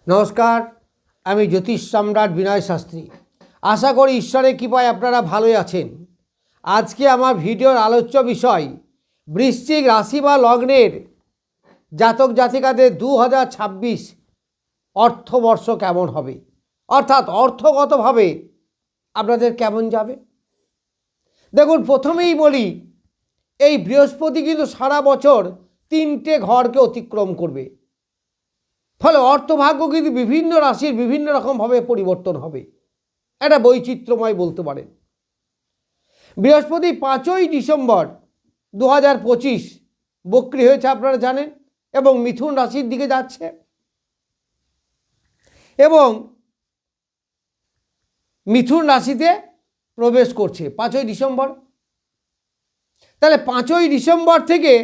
নমস্কার, আমি জ্যোতিষ সম্রাট বিনয় শাস্ত্রী। আশা করি ঈশ্বরের কৃপায় আপনারা ভালোই আছেন। আজকে আমার ভিডিওর আলোচ্য বিষয় বৃশ্চিক রাশি বা লগ্নের জাতক জাতিকাদের 2026 অর্থবর্ষ কেমন হবে, অর্থাৎ অর্থগতভাবে আপনাদের কেমন যাবে। দেখুন, প্রথমেই বলি, এই বৃহস্পতি কিন্তু সারা বছর 3টে ঘরকে অতিক্রম করবে। ফলে অর্থভাগ্য কিন্তু বিভিন্ন রাশির বিভিন্ন রকমভাবে পরিবর্তন হবে। এটা বৈচিত্র্যময় বলতে পারেন। বৃহস্পতি 5ই ডিসেম্বর 2025 বক্রী হয়েছে, আপনারা জানেন, এবং মিথুন রাশির দিকে যাচ্ছে এবং মিথুন রাশিতে প্রবেশ করছে 5ই ডিসেম্বর। তাহলে 5ই ডিসেম্বর থেকে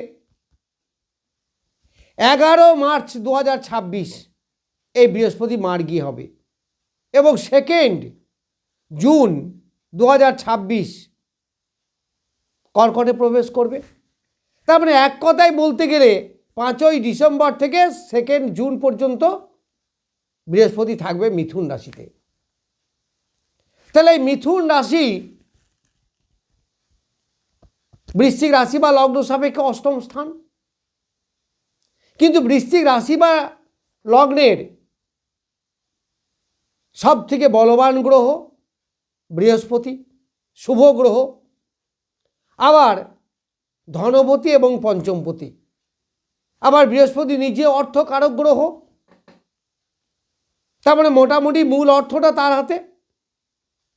11 মার্চ 2026 এই বৃহস্পতি মার্গী হবে এবং 2 জুন 2026 কর্কটে প্রবেশ করবে। তার মানে এক কথায় বলতে গেলে 5ই ডিসেম্বর থেকে 2 জুন পর্যন্ত বৃহস্পতি থাকবে মিথুন রাশিতে। তাহলে এই মিথুন রাশি বৃশ্চিক রাশি বা লগ্ন সাপেক্ষে অষ্টম স্থান, কিন্তু বৃশ্চিক রাশি বা লগ্নের সব থেকে বলবান গ্রহ বৃহস্পতি, শুভ গ্রহ, আবার ধনপতি এবং পঞ্চমপতি। আবার বৃহস্পতি নিজে অর্থকারক গ্রহ, তার মানে মোটামুটি মূল অর্থটা তার হাতে।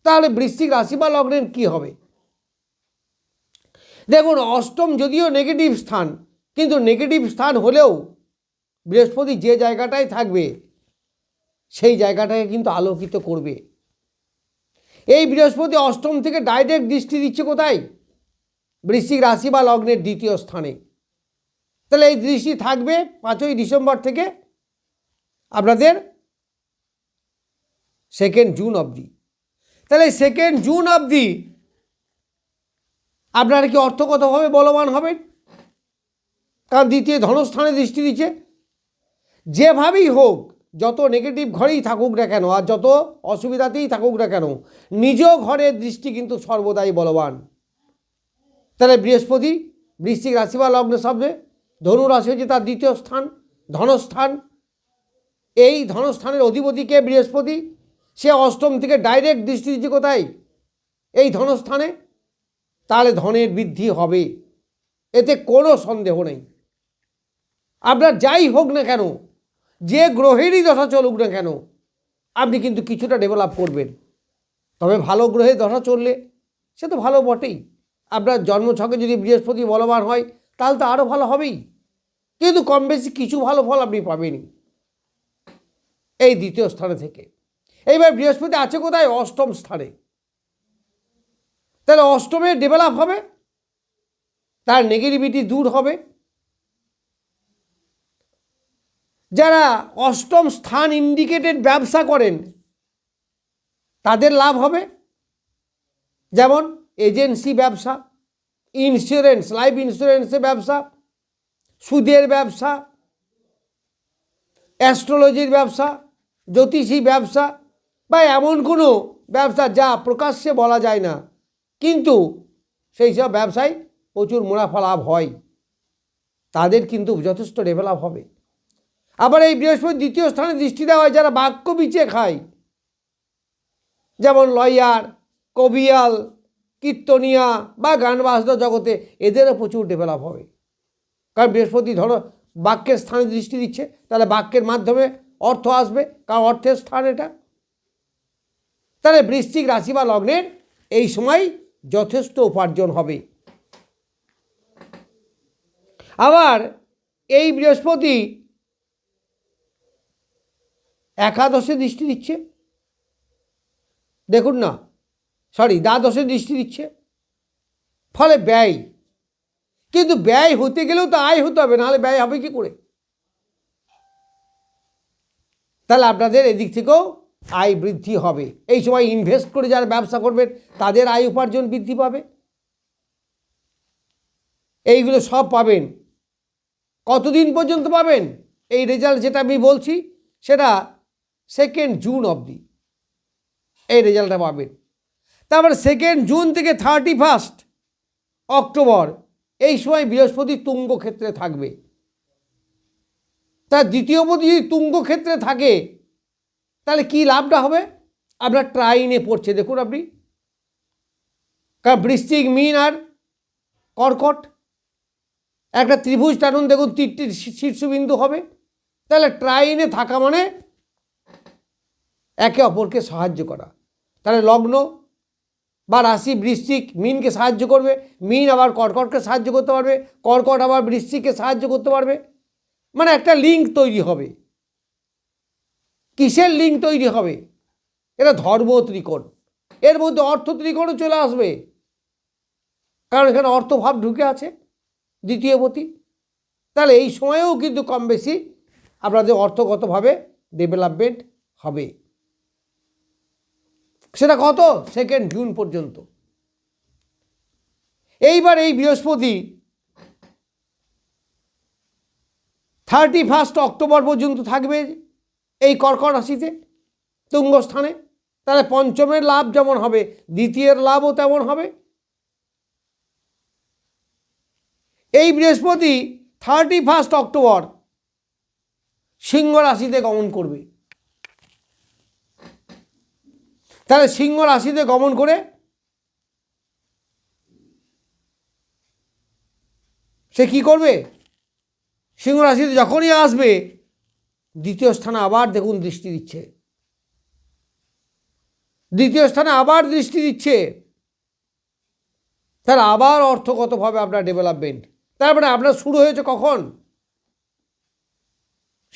তাহলে বৃশ্চিক রাশি বা লগ্নের কি হবে? দেখুন, অষ্টম যদিও নেগেটিভ স্থান, কিন্তু নেগেটিভ স্থান হলেও বৃহস্পতি যে জায়গাটায় থাকবে সেই জায়গাটাকে কিন্তু আলোকিত করবে। এই বৃহস্পতি অষ্টম থেকে ডাইরেক্ট দৃষ্টি দিচ্ছে কোথায়? বৃশ্চিক রাশি বা লগ্নের দ্বিতীয় স্থানে। তাহলে এই দৃষ্টি থাকবে 5ই ডিসেম্বর থেকে আপনাদের 2 জুন অবধি। তাহলে 2 জুন অবধি আপনারা কি অর্থগতভাবে বলবান হবেন? কারণ দ্বিতীয় ধনস্থানে দৃষ্টি দিচ্ছে। যেভাবেই হোক, যত নেগেটিভ ঘরেই থাকুক না কেন আর যত অসুবিধাতেই থাকুক না কেন, নিজ ঘরের দৃষ্টি কিন্তু সর্বদাই বলবান। তাহলে বৃহস্পতি বৃশ্চিক রাশি বা লগ্ন শব্দে ধনু রাশি হচ্ছে তার দ্বিতীয় স্থান, ধনস্থান। এই ধনস্থানের অধিপতিকে বৃহস্পতি, সে অষ্টম থেকে ডাইরেক্ট দৃষ্টি দিচ্ছে কোথায়? এই ধনস্থানে। তাহলে ধনের বৃদ্ধি হবে, এতে কোনো সন্দেহ নেই। আপনার যাই হোক না কেন, যে গ্রহেরই দশা চলুক না কেন, আপনি কিন্তু কিছুটা ডেভেলপ করবেন। তবে ভালো গ্রহে দশা চললে সে তো ভালো বটেই। আপনার জন্মছকে যদি বৃহস্পতি বলবান হয় তাহলে তো আরও ভালো হবেই, কিন্তু কম বেশি কিছু ভালো ফল আপনি পাবেনই এই দ্বিতীয় স্থানে থেকে। এইবার বৃহস্পতি আছে কোথায়? অষ্টম স্থানে। তাহলে অষ্টমে ডেভেলপ হবে, তার নেগেটিভিটি দূর হবে। যারা অষ্টম স্থান ইন্ডিকেটেড ব্যবসা করেন তাদের লাভ হবে, যেমন এজেন্সি ব্যবসা, ইন্স্যুরেন্স, লাইফ ইন্স্যুরেন্সের ব্যবসা, সুদের ব্যবসা, অ্যাস্ট্রোলজির ব্যবসা, জ্যোতিষী ব্যবসা, বা এমন কোনো ব্যবসা যা প্রকাশ্যে বলা যায় না, কিন্তু সেই সব ব্যবসায় প্রচুর মুনাফা লাভ হয়, তাদের কিন্তু যথেষ্ট ডেভেলপ হবে। আবার এই বৃহস্পতি দ্বিতীয় স্থানে দৃষ্টি দেওয়া হয় যারা বাক্য বিচে খায়, যেমন লয়ার, কবিয়াল, কীর্তনিয়া বা গান বাজনা জগতে, এদেরও প্রচুর ডেভেলপ হবে। কারণ বৃহস্পতি ধরো বাক্যের স্থানে দৃষ্টি দিচ্ছে, তাহলে বাক্যের মাধ্যমে অর্থ আসবে, কারণ অর্থের স্থান এটা। তাহলে বৃশ্চিক রাশি বা লগ্নের এই সময় যথেষ্ট উপার্জন হবে। আবার এই বৃহস্পতি একাদশে দৃষ্টি দিচ্ছে, দেখুন না, দ্বাদশে দৃষ্টি দিচ্ছে। ফলে ব্যয়, কিন্তু ব্যয় হতে গেলেও তো আয় হতে হবে, নাহলে ব্যয় হবে কি করে? তাহলে আপনাদের এদিক থেকেও আয় বৃদ্ধি হবে। এই সময় ইনভেস্ট করে যারা ব্যবসা করবেন তাদের আয় উপার্জন বৃদ্ধি পাবে। এইগুলো সব পাবেন। কতদিন পর্যন্ত পাবেন এই রেজাল্ট? যেটা আমি বলছি সেটা 2 জুন অবধি এই রেজাল্টটা পাবেন। তারপরে 2 জুন থেকে 31 অক্টোবর এই সময় বৃহস্পতি তুঙ্গ ক্ষেত্রে থাকবে। তার দ্বিতীয় পতি যদি তুঙ্গ ক্ষেত্রে থাকে তাহলে কি লাভটা হবে? আপনার ট্রাইনে পড়ছে, দেখুন আপনি, কারণ বৃশ্চিক, মীন আর কর্কট একটা ত্রিভুজ টানুন, দেখুন 3টি শীর্ষবিন্দু হবে। তাহলে ট্রাইনে থাকা মানে একে অপরকে সাহায্য করা। তাহলে লগ্ন বা রাশি বৃশ্চিক মীনকে সাহায্য করবে, মীন আবার কর্কটকে সাহায্য করতে পারবে, কর্কট আবার বৃশ্চিককে সাহায্য করতে পারবে, মানে একটা লিঙ্ক তৈরি হবে। কিসের লিঙ্ক তৈরি হবে? এটা ধর্ম ত্রিকোণ, এর মধ্যে অর্থ ত্রিকোণও চলে আসবে, কারণ এখানে অর্থভাব ঢুকে আছে দ্বিতীয় পতি। তাহলে এই সময়েও কিন্তু কম বেশি আপনাদের অর্থগতভাবে ডেভেলপমেন্ট হবে। সেটা কত? 2 জুন পর্যন্ত। এইবার এই বৃহস্পতি 31 অক্টোবর পর্যন্ত থাকবে এই কর্কট রাশিতে তুঙ্গস্থানে। তাহলে পঞ্চমের লাভ যেমন হবে, দ্বিতীয়ের লাভও তেমন হবে। এই বৃহস্পতি 31 অক্টোবর সিংহ রাশিতে গমন করবে। তাহলে সিংহ রাশিতে গমন করে সে কি করবে? সিংহ রাশিতে যখনই আসবে দ্বিতীয় স্থানে আবার দেখুন দৃষ্টি দিচ্ছে, দ্বিতীয় স্থানে আবার দৃষ্টি দিচ্ছে। তাহলে আবার অর্থগতভাবে আপনার ডেভেলপমেন্ট। তারপরে আপনার শুরু হয়েছে কখন?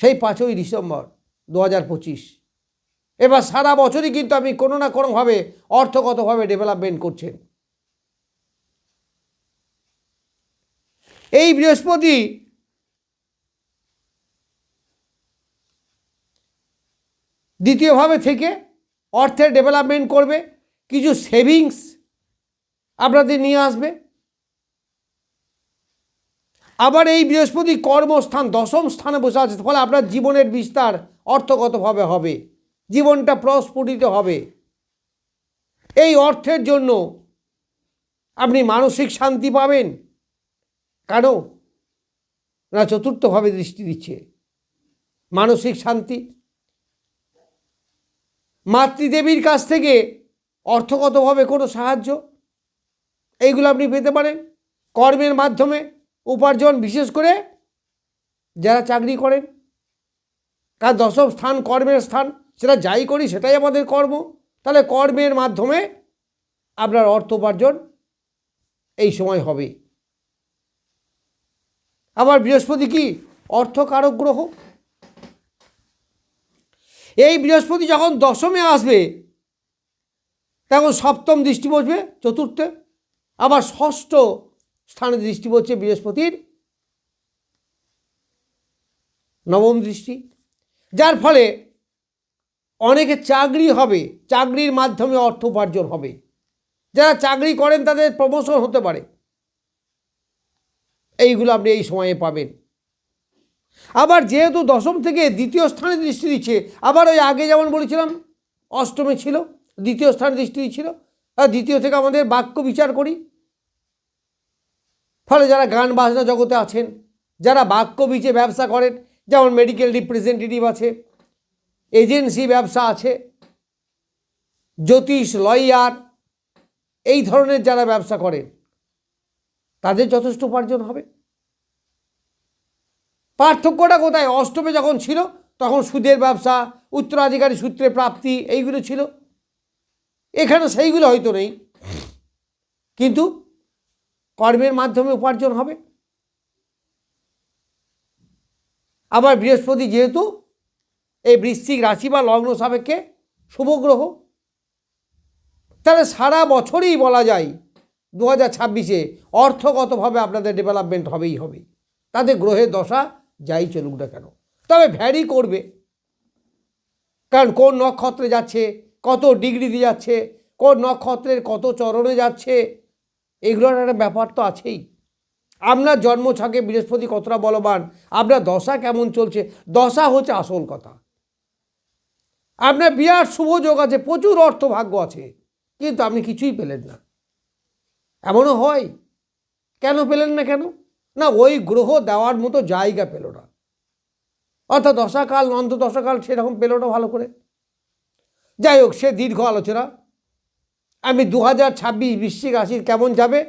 সেই 5ই ডিসেম্বর 2025। এবার সারা বছরই কিন্তু আপনি কোনো না কোনোভাবে অর্থগতভাবে ডেভেলপমেন্ট করছেন। এই বৃহস্পতি দ্বিতীয়ভাবে থেকে অর্থের ডেভেলপমেন্ট করবে, কিছু সেভিংস আপনাদের নিয়ে আসবে। আবার এই বৃহস্পতি কর্মস্থান 10ম স্থানে বসে আছে, ফলে আপনার জীবনের বিস্তার অর্থগতভাবে হবে, জীবনটা প্রস্ফুটিত হবে। এই অর্থের জন্য আপনি মানসিক শান্তি পাবেন। কেন না? চতুর্থভাবে দৃষ্টি দিচ্ছে, মানসিক শান্তি। মাতৃদেবীর কাছ থেকে অর্থগতভাবে কোনো সাহায্য এইগুলো আপনি পেতে পারেন। কর্মের মাধ্যমে উপার্জন, বিশেষ করে যারা চাকরি করেন, কারণ 10ম স্থান কর্মের স্থান, সেটা যাই করি সেটাই আমাদের কর্ম। তাহলে কর্মের মাধ্যমে আপনার অর্থ উপার্জন এই সময় হবে। আবার বৃহস্পতি কি? অর্থকারক গ্রহ। এই বৃহস্পতি যখন 10মে আসবে তখন 7ম দৃষ্টি বসবে চতুর্থে, আবার 6ষ্ঠ স্থানে দৃষ্টি পড়ছে বৃহস্পতির 9ম দৃষ্টি, যার ফলে অনেকে চাকরি হবে, চাকরির মাধ্যমে অর্থ উপার্জন হবে। যারা চাকরি করেন তাদের প্রমোশন হতে পারে, এইগুলো আপনি এই সময়ে পাবেন। আবার যেহেতু 10ম থেকে দ্বিতীয় স্থানে দৃষ্টি দিচ্ছে, আবার ওই আগে যেমন বলেছিলাম 8মে ছিল, দ্বিতীয় স্থানে দৃষ্টি দিচ্ছিল, আর দ্বিতীয় থেকে আমাদের বাক্য বিচার করি। ফলে যারা গান বাজনা জগতে আছেন, যারা বাক্য বীজে ব্যবসা করেন, যেমন মেডিকেল রিপ্রেজেন্টেটিভ আছে, এজেন্সি ব্যবসা আছে, জ্যোতিষ, লয়ার, এই ধরনের যারা ব্যবসা করেন তাদের যথেষ্ট উপার্জন হবে। পার্থক্যটা কোথায়? 8মে যখন ছিল তখন সুদের ব্যবসা, উত্তরাধিকারী সূত্রে প্রাপ্তি, এইগুলো ছিল। এখানে সেইগুলো হয়তো নেই, কিন্তু কর্মের মাধ্যমে উপার্জন হবে। আবার বৃহস্পতি যেহেতু এই বৃশ্চিক রাশি বা লগ্ন সাপেক্ষে শুভ গ্রহ, তাহলে সারা বছরই বলা যায় 2026-এ অর্থগতভাবে আপনাদের ডেভেলপমেন্ট হবেই হবে। তাদের গ্রহের দশা যাই চলুক না কেন, তবে ভ্যারি করবে, কারণ কোন নক্ষত্রে যাচ্ছে, কত ডিগ্রিতে যাচ্ছে, কোন নক্ষত্রের কত চরণে যাচ্ছে, এগুলোর একটা ব্যাপার তো আছেই। আপনার জন্মছকে বৃহস্পতি কতটা বলবান, আপনার দশা কেমন চলছে, দশা হচ্ছে আসল কথা। আপনার বিরাট শুভ যোগ আছে, প্রচুর অর্থ ভাগ্য আছে, কিন্তু আপনি কিছুই পেলেন না। এমনও হয়, কেন পেলেন না? কেন না, ওই গ্রহ দেওয়ার মতো জায়গা পেল না, অর্থাৎ দশাকাল অন্তদশাকাল সেরকম পেল না ভালো করে। যাই হোক, সে দীর্ঘ আলোচনা। আমি 2026 বৃশ্চিক রাশির কেমন যাবে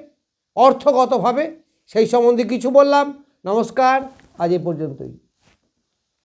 অর্থগতভাবে সেই সম্বন্ধে কিছু বললাম। নমস্কার, আজ এ পর্যন্তই।